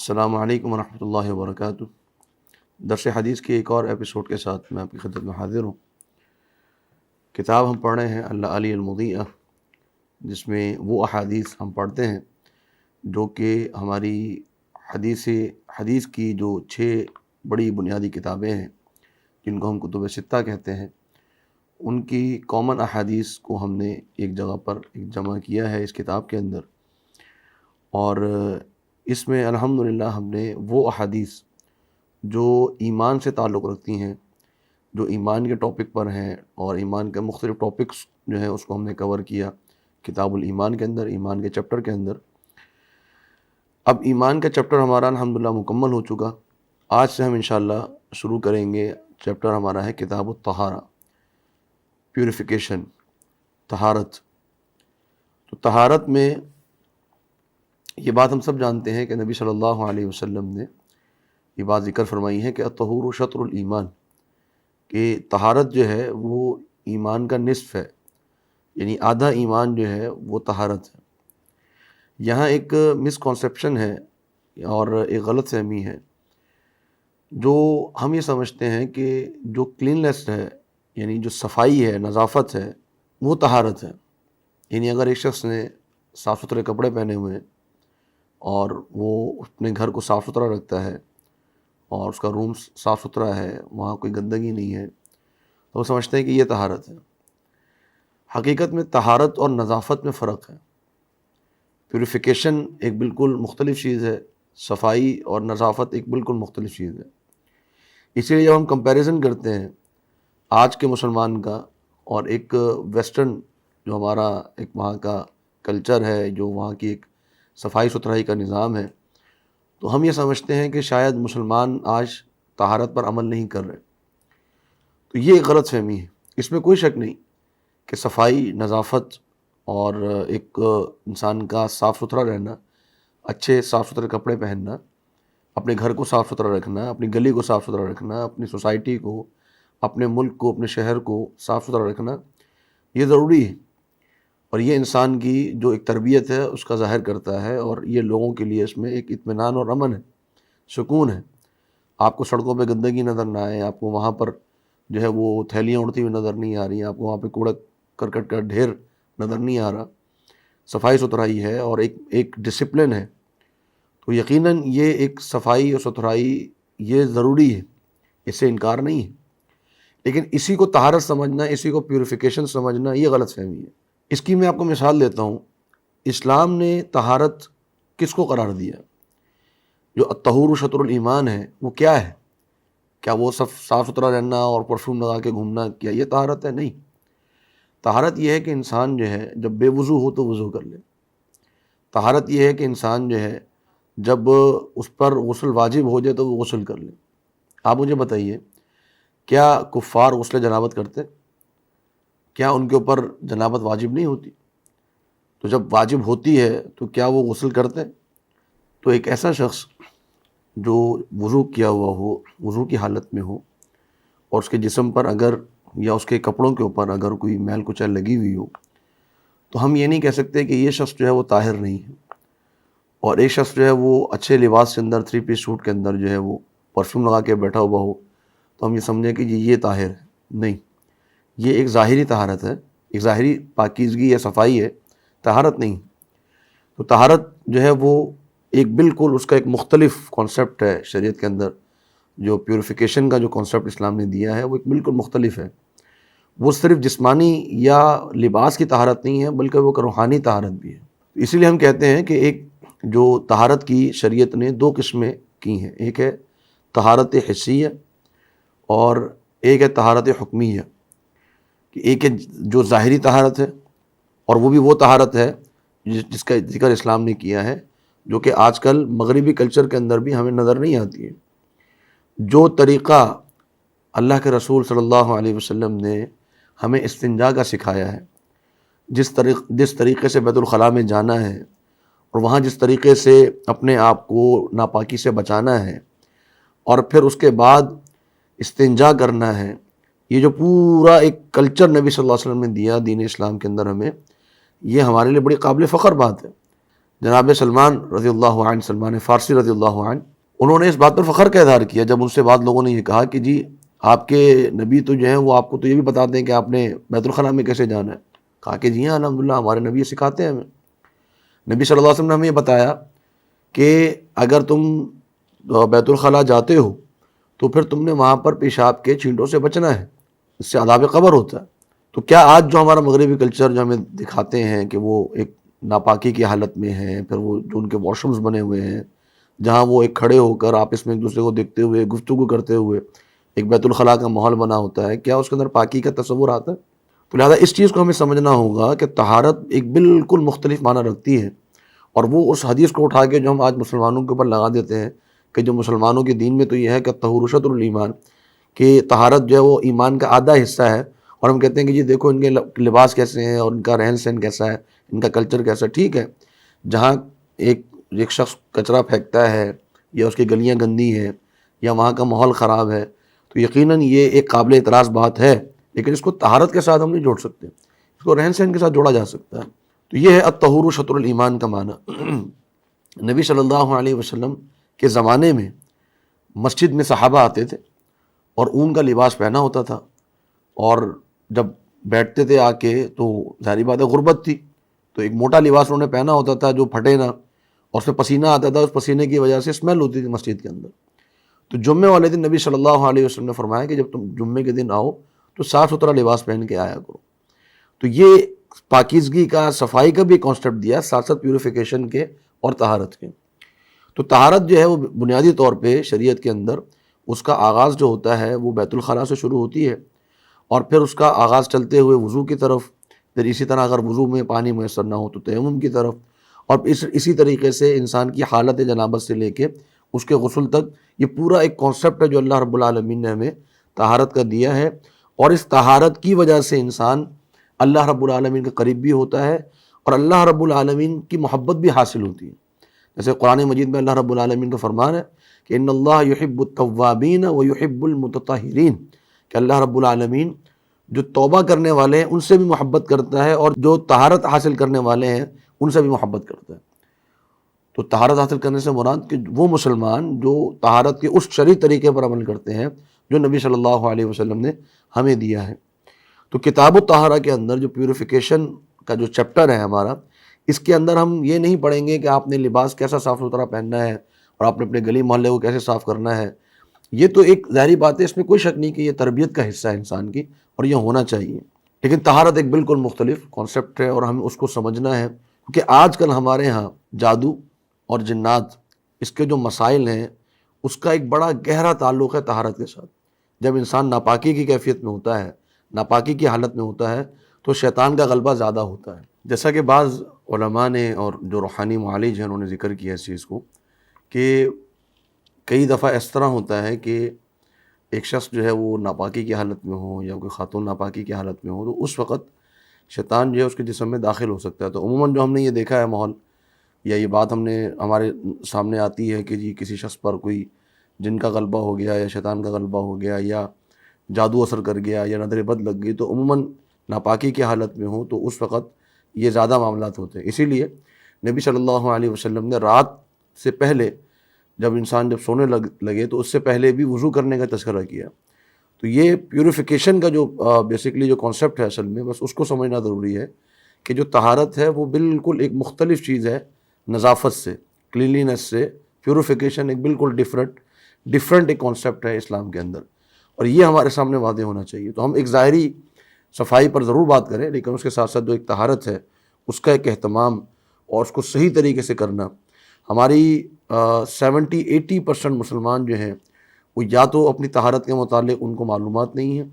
السلام علیکم ورحمۃ اللہ وبرکاتہ۔ درس حدیث کے ایک اور ایپیسوڈ کے ساتھ میں آپ کی خدمت میں حاضر ہوں۔ کتاب ہم پڑھ رہے ہیں اللہ علی المضیہ، جس میں وہ احادیث ہم پڑھتے ہیں جو کہ ہماری حدیث کی جو 6 بڑی بنیادی کتابیں ہیں جن کو ہم کتب ستہ کہتے ہیں، ان کی کامن احادیث کو ہم نے ایک جگہ پر جمع کیا ہے اس کتاب کے اندر، اور اس میں الحمدللہ ہم نے وہ احادیث جو ایمان سے تعلق رکھتی ہیں، جو ایمان کے ٹاپک پر ہیں، اور ایمان کے مختلف ٹاپکس جو ہیں اس کو ہم نے کور کیا کتاب الایمان کے اندر، ایمان کے چیپٹر کے اندر۔ اب ایمان کا چیپٹر ہمارا الحمدللہ مکمل ہو چکا۔ آج سے ہم انشاءاللہ شروع کریں گے، چیپٹر ہمارا ہے کتاب الطہارہ، پیوریفیکیشن، طہارت۔ تو طہارت میں یہ بات ہم سب جانتے ہیں کہ نبی صلی اللہ علیہ وسلم نے یہ بات ذکر فرمائی ہے کہ الطہور شطر الایمان، کہ طہارت جو ہے وہ ایمان کا نصف ہے، یعنی آدھا ایمان جو ہے وہ طہارت ہے۔ یہاں ایک مسکنسیپشن ہے اور ایک غلط فہمی ہے، جو ہم یہ سمجھتے ہیں کہ جو کلینلیس ہے، یعنی جو صفائی ہے، نظافت ہے، وہ طہارت ہے۔ یعنی اگر ایک شخص نے صاف ستھرے کپڑے پہنے ہوئے ہیں اور وہ اپنے گھر کو صاف ستھرا رکھتا ہے اور اس کا روم صاف ستھرا ہے، وہاں کوئی گندگی نہیں ہے، تو وہ سمجھتے ہیں کہ یہ طہارت ہے۔ حقیقت میں طہارت اور نظافت میں فرق ہے۔ پیوریفیکیشن ایک بالکل مختلف چیز ہے، صفائی اور نظافت ایک بالکل مختلف چیز ہے۔ اسی لیے جب ہم کمپیریزن کرتے ہیں آج کے مسلمان کا اور ایک ویسٹرن جو ہمارا ایک وہاں کا کلچر ہے، جو وہاں کی ایک صفائی ستھرائی کا نظام ہے، تو ہم یہ سمجھتے ہیں کہ شاید مسلمان آج طہارت پر عمل نہیں کر رہے۔ تو یہ ایک غلط فہمی ہے۔ اس میں کوئی شک نہیں کہ صفائی، نظافت اور ایک انسان کا صاف ستھرا رہنا، اچھے صاف ستھرے کپڑے پہننا، اپنے گھر کو صاف ستھرا رکھنا، اپنی گلی کو صاف ستھرا رکھنا، اپنی سوسائٹی کو، اپنے ملک کو، اپنے شہر کو صاف ستھرا رکھنا، یہ ضروری ہے، اور یہ انسان کی جو ایک تربیت ہے اس کا ظاہر کرتا ہے، اور یہ لوگوں کے لیے اس میں ایک اطمینان اور امن ہے، سکون ہے۔ آپ کو سڑکوں پہ گندگی نظر نہ آئے، آپ کو وہاں پر جو ہے وہ تھیلیاں اڑتی ہوئی نظر نہیں آ رہی ہیں، آپ کو وہاں پہ کوڑا کرکٹ کا ڈھیر نظر نہیں آ رہا، صفائی ستھرائی ہے اور ایک ڈسپلن ہے، تو یقیناً یہ ایک صفائی اور ستھرائی یہ ضروری ہے، اس سے انکار نہیں ہے۔ لیکن اسی کو طہارت سمجھنا، اسی کو پیوریفیکیشن سمجھنا، یہ غلط فہمی ہے۔ اس کی میں آپ کو مثال دیتا ہوں۔ اسلام نے طہارت کس کو قرار دیا؟ جو الطہور شطر الایمان ہے، وہ کیا ہے؟ کیا وہ صاف ستھرا رہنا اور پرفیوم لگا کے گھومنا، کیا یہ طہارت ہے؟ نہیں۔ طہارت یہ ہے کہ انسان جو ہے جب بے وضو ہو تو وضو کر لے۔ طہارت یہ ہے کہ انسان جو ہے جب اس پر غسل واجب ہو جائے تو وہ غسل کر لے۔ آپ مجھے بتائیے، کیا کفار غسل جنابت کرتے؟ کیا ان کے اوپر جنابت واجب نہیں ہوتی؟ تو جب واجب ہوتی ہے تو کیا وہ غسل کرتے؟ تو ایک ایسا شخص جو وضو کیا ہوا ہو، وضو کی حالت میں ہو، اور اس کے جسم پر اگر یا اس کے کپڑوں کے اوپر اگر کوئی میل کچیل لگی ہوئی ہو، تو ہم یہ نہیں کہہ سکتے کہ یہ شخص جو ہے وہ طاہر نہیں ہے۔ اور ایک شخص جو ہے وہ اچھے لباس کے اندر، 3 پیس سوٹ کے اندر جو ہے وہ پرفیوم لگا کے بیٹھا ہوا ہو، تو ہم یہ سمجھیں کہ یہ طاہر ہے۔ نہیں، یہ ایک ظاہری طہارت ہے، ایک ظاہری پاکیزگی یا صفائی ہے، طہارت نہیں۔ تو طہارت جو ہے وہ ایک بالکل اس کا ایک مختلف کانسیپٹ ہے شریعت کے اندر۔ جو پیوریفیکیشن کا جو کانسیپٹ اسلام نے دیا ہے وہ ایک بالکل مختلف ہے۔ وہ صرف جسمانی یا لباس کی طہارت نہیں ہے، بلکہ وہ ایک روحانی طہارت بھی ہے۔ اسی لیے ہم کہتے ہیں کہ ایک جو طہارت کی شریعت نے 2 قسمیں کی ہیں، ایک ہے طہارت حسیہ اور ایک ہے طہارت حکمیہ۔ کہ ایک ہے جو ظاہری طہارت ہے، اور وہ بھی وہ طہارت ہے جس کا ذکر اسلام نے کیا ہے، جو کہ آج کل مغربی کلچر کے اندر بھی ہمیں نظر نہیں آتی ہے۔ جو طریقہ اللہ کے رسول صلی اللہ علیہ وسلم نے ہمیں استنجا کا سکھایا ہے، جس طریقے سے بیت الخلاء میں جانا ہے، اور وہاں جس طریقے سے اپنے آپ کو ناپاکی سے بچانا ہے، اور پھر اس کے بعد استنجا کرنا ہے، یہ جو پورا ایک کلچر نبی صلی اللہ علیہ وسلم نے دیا دین اسلام کے اندر ہمیں، یہ ہمارے لیے بڑی قابل فخر بات ہے۔ جناب سلمان رضی اللہ عنہ، سلمان فارسی رضی اللہ عنہ، انہوں نے اس بات پر فخر کا اظہار کیا جب ان سے بعض لوگوں نے یہ کہا کہ جی آپ کے نبی تو جو ہیں وہ آپ کو تو یہ بھی بتاتے ہیں کہ آپ نے بیت الخلاء میں کیسے جانا ہے. کہا کہ جی ہاں الحمدللہ ہمارے نبی یہ سکھاتے ہیں ہمیں. نبی صلی اللہ علیہ وسلم نے ہمیں یہ بتایا کہ اگر تم بیت الخلاء جاتے ہو تو پھر تم نے وہاں پر پیشاب کے چھینٹوں سے بچنا ہے، اس سے عذاب قبر ہوتا ہے. تو کیا آج جو ہمارا مغربی کلچر جو ہمیں دکھاتے ہیں کہ وہ ایک ناپاکی کی حالت میں ہیں، پھر وہ جو ان کے واش رومز بنے ہوئے ہیں جہاں وہ ایک کھڑے ہو کر آپس میں ایک دوسرے کو دیکھتے ہوئے گفتگو کرتے ہوئے ایک بیت الخلاء کا ماحول بنا ہوتا ہے، کیا اس کے اندر پاکی کا تصور آتا ہے؟ تو لہٰذا اس چیز کو ہمیں سمجھنا ہوگا کہ طہارت ایک بالکل مختلف معنی رکھتی ہے. اور وہ اس حدیث کو اٹھا کے جو ہم آج مسلمانوں کے اوپر لگا دیتے ہیں کہ جو مسلمانوں کے دین میں تو یہ ہے کہ الطہور شطر الایمان، کہ طہارت جو ہے وہ ایمان کا آدھا حصہ ہے، اور ہم کہتے ہیں کہ جی دیکھو ان کے لباس کیسے ہیں اور ان کا رہن سہن کیسا ہے، ان کا کلچر کیسا ہے. ٹھیک ہے، جہاں ایک شخص کچرا پھینکتا ہے یا اس کی گلیاں گندی ہیں یا وہاں کا ماحول خراب ہے تو یقیناً یہ ایک قابل اعتراض بات ہے، لیکن اس کو طہارت کے ساتھ ہم نہیں جوڑ سکتے، اس کو رہن سہن کے ساتھ جوڑا جا سکتا ہے. تو یہ ہے الطہور شطر الایمان کا معنی. نبی صلی اللہ علیہ وسلم کے زمانے میں مسجد میں صحابہ آتے تھے اور اون کا لباس پہنا ہوتا تھا، اور جب بیٹھتے تھے آ کے تو ظاہری بات ہے غربت تھی تو ایک موٹا لباس انہوں نے پہنا ہوتا تھا جو پھٹے نہ، اور اس میں پسینہ آتا تھا، اس پسینے کی وجہ سے اسمیل ہوتی تھی مسجد کے اندر. تو جمعے والے دن نبی صلی اللہ علیہ وسلم نے فرمایا کہ جب تم جمعے کے دن آؤ تو صاف ستھرا لباس پہن کے آیا کرو. تو یہ پاکیزگی کا، صفائی کا بھی کانسیپٹ دیا، ساتھ ساتھ پیوریفیکیشن کے اور طہارت کے. تو طہارت جو ہے وہ بنیادی طور پہ شریعت کے اندر اس کا آغاز جو ہوتا ہے وہ بیت الخلاء سے شروع ہوتی ہے، اور پھر اس کا آغاز چلتے ہوئے وضو کی طرف، پھر اسی طرح اگر وضو میں پانی میسر نہ ہو تو تیمم کی طرف، اور اسی طریقے سے انسان کی حالت جنابت سے لے کے اس کے غسل تک. یہ پورا ایک کانسیپٹ ہے جو اللہ رب العالمین نے ہمیں طہارت کا دیا ہے، اور اس طہارت کی وجہ سے انسان اللہ رب العالمین کے قریب بھی ہوتا ہے اور اللہ رب العالمین کی محبت بھی حاصل ہوتی ہے. جیسے قرآن مجید میں اللہ رب العالمین کا فرمان ہے کہ ان اللہ یحب التوابین ویحب المتطہرین، کہ اللہ رب العالمین جو توبہ کرنے والے ہیں ان سے بھی محبت کرتا ہے اور جو طہارت حاصل کرنے والے ہیں ان سے بھی محبت کرتا ہے. تو طہارت حاصل کرنے سے مراد کہ وہ مسلمان جو طہارت کے اس شرعی طریقے پر عمل کرتے ہیں جو نبی صلی اللہ علیہ وسلم نے ہمیں دیا ہے. تو کتاب الطہارہ کے اندر جو پیوریفیکیشن کا جو چیپٹر ہے ہمارا، اس کے اندر ہم یہ نہیں پڑھیں گے کہ آپ نے لباس کیسا صاف ستھرا پہننا ہے اور آپ نے اپنے گلی محلے کو کیسے صاف کرنا ہے. یہ تو ایک ظاہری بات ہے، اس میں کوئی شک نہیں کہ یہ تربیت کا حصہ ہے انسان کی اور یہ ہونا چاہیے. لیکن طہارت ایک بالکل مختلف کانسیپٹ ہے اور ہمیں اس کو سمجھنا ہے، کیونکہ آج کل ہمارے ہاں جادو اور جنات، اس کے جو مسائل ہیں اس کا ایک بڑا گہرا تعلق ہے طہارت کے ساتھ. جب انسان ناپاکی کی کیفیت میں ہوتا ہے، ناپاکی کی حالت میں ہوتا ہے تو شیطان کا غلبہ زیادہ ہوتا ہے. جیسا کہ بعض علماء نے اور جو روحانی معالج ہیں انہوں نے ذکر کیا اس چیز کو کہ کئی دفعہ اس طرح ہوتا ہے کہ ایک شخص جو ہے وہ ناپاکی کی حالت میں ہو یا کوئی خاتون ناپاکی کی حالت میں ہو تو اس وقت شیطان جو ہے اس کے جسم میں داخل ہو سکتا ہے. تو عموماً جو ہم نے یہ دیکھا ہے ماحول یا یہ بات ہم نے ہمارے سامنے آتی ہے کہ جی کسی شخص پر کوئی جن کا غلبہ ہو گیا یا شیطان کا غلبہ ہو گیا یا جادو اثر کر گیا یا نظر بد لگ گئی، تو عموماً ناپاکی کی حالت میں ہو تو اس وقت یہ زیادہ معاملات ہوتے ہیں. اسی لیے نبی صلی اللہ علیہ وسلم نے رات سے پہلے جب انسان جب سونے لگے تو اس سے پہلے بھی وضو کرنے کا تذکرہ کیا. تو یہ پیوریفیکیشن کا جو بیسکلی جو کانسیپٹ ہے اصل میں بس اس کو سمجھنا ضروری ہے کہ جو طہارت ہے وہ بالکل ایک مختلف چیز ہے نظافت سے، کلینلینس سے. پیوریفیکیشن ایک بالکل ڈفرینٹ ایک کانسیپٹ ہے اسلام کے اندر، اور یہ ہمارے سامنے واضح ہونا چاہیے. تو ہم ایک ظاہری صفائی پر ضرور بات کریں، لیکن اس کے ساتھ ساتھ جو ایک طہارت ہے اس کا ایک اہتمام اور اس کو صحیح طریقے سے کرنا. ہماری 70-80% مسلمان جو ہیں وہ یا تو اپنی طہارت کے متعلق ان کو معلومات نہیں ہیں،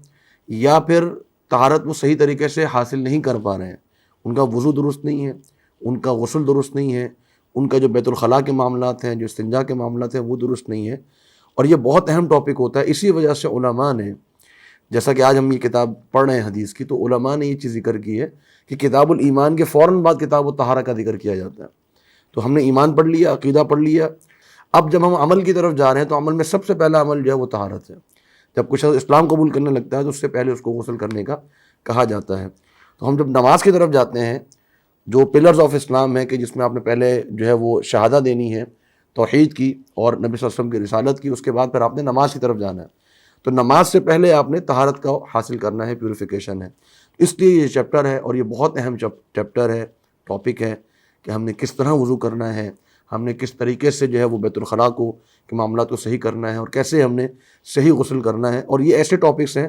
یا پھر طہارت وہ صحیح طریقے سے حاصل نہیں کر پا رہے ہیں. ان کا وضو درست نہیں ہے، ان کا غسل درست نہیں ہے، ان کا جو بیت الخلاء کے معاملات ہیں، جو استنجا کے معاملات ہیں وہ درست نہیں ہے. اور یہ بہت اہم ٹاپک ہوتا ہے. اسی وجہ سے علماء نے، جیسا کہ آج ہم یہ کتاب پڑھ رہے ہیں حدیث کی، تو علماء نے یہ چیز ذکر کی ہے کہ کتاب الایمان کے فوراً بعد کتاب الطہارہ کا ذکر کیا جاتا ہے. تو ہم نے ایمان پڑھ لیا، عقیدہ پڑھ لیا، اب جب ہم عمل کی طرف جا رہے ہیں تو عمل میں سب سے پہلا عمل جو ہے وہ طہارت ہے. جب کچھ اسلام قبول کرنے لگتا ہے تو اس سے پہلے اس کو غسل کرنے کا کہا جاتا ہے. تو ہم جب نماز کی طرف جاتے ہیں جو پلرز آف اسلام ہے کہ جس میں آپ نے پہلے جو ہے وہ شہادہ دینی ہے توحید کی اور نبی صلی اللہ علیہ وسلم کی رسالت کی، اس کے بعد پھر آپ نے نماز کی طرف جانا ہے. تو نماز سے پہلے آپ نے طہارت کا حاصل کرنا ہے، پیوریفیکیشن ہے. اس لیے یہ چیپٹر ہے اور یہ بہت اہم چیپٹر ہے، ٹاپک ہے کہ ہم نے کس طرح وضو کرنا ہے، ہم نے کس طریقے سے جو ہے وہ بیت الخلاء کو کے معاملات کو صحیح کرنا ہے، اور کیسے ہم نے صحیح غسل کرنا ہے. اور یہ ایسے ٹاپکس ہیں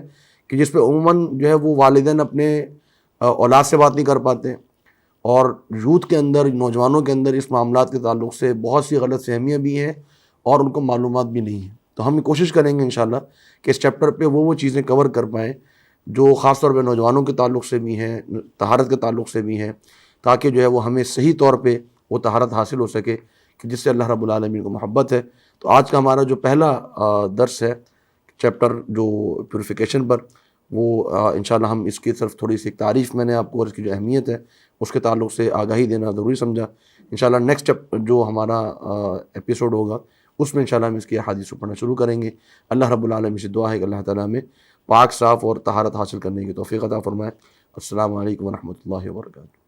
کہ جس پہ عموماً جو ہے وہ والدین اپنے اولاد سے بات نہیں کر پاتے، اور یوتھ کے اندر، نوجوانوں کے اندر اس معاملات کے تعلق سے بہت سی غلط فہمیاں بھی ہیں اور ان کو معلومات بھی نہیں ہیں. تو ہم کوشش کریں گے انشاءاللہ کہ اس چیپٹر پہ وہ چیزیں کور کر پائیں جو خاص طور پہ نوجوانوں کے تعلق سے بھی ہیں، طہارت کے تعلق سے بھی ہیں، تاکہ جو ہے وہ ہمیں صحیح طور پہ وہ طہارت حاصل ہو سکے کہ جس سے اللہ رب العالمین کو محبت ہے. تو آج کا ہمارا جو پہلا درس ہے چیپٹر جو پیوریفیکیشن پر، وہ انشاءاللہ ہم اس کی صرف تھوڑی سی تعریف میں نے آپ کو اور اس کی جو اہمیت ہے اس کے تعلق سے آگاہی دینا ضروری سمجھا. انشاءاللہ نیکسٹ جو ہمارا ایپیسوڈ ہوگا اس میں انشاءاللہ ہم اس کی احادیث کو پڑھنا شروع کریں گے. اللہ رب العالمین سے دعا ہے کہ اللہ تعالیٰ ہمیں پاک صاف اور طہارت حاصل کرنے کی توفیق عطا فرمائے. السلام علیکم ورحمۃ اللہ وبرکاتہ.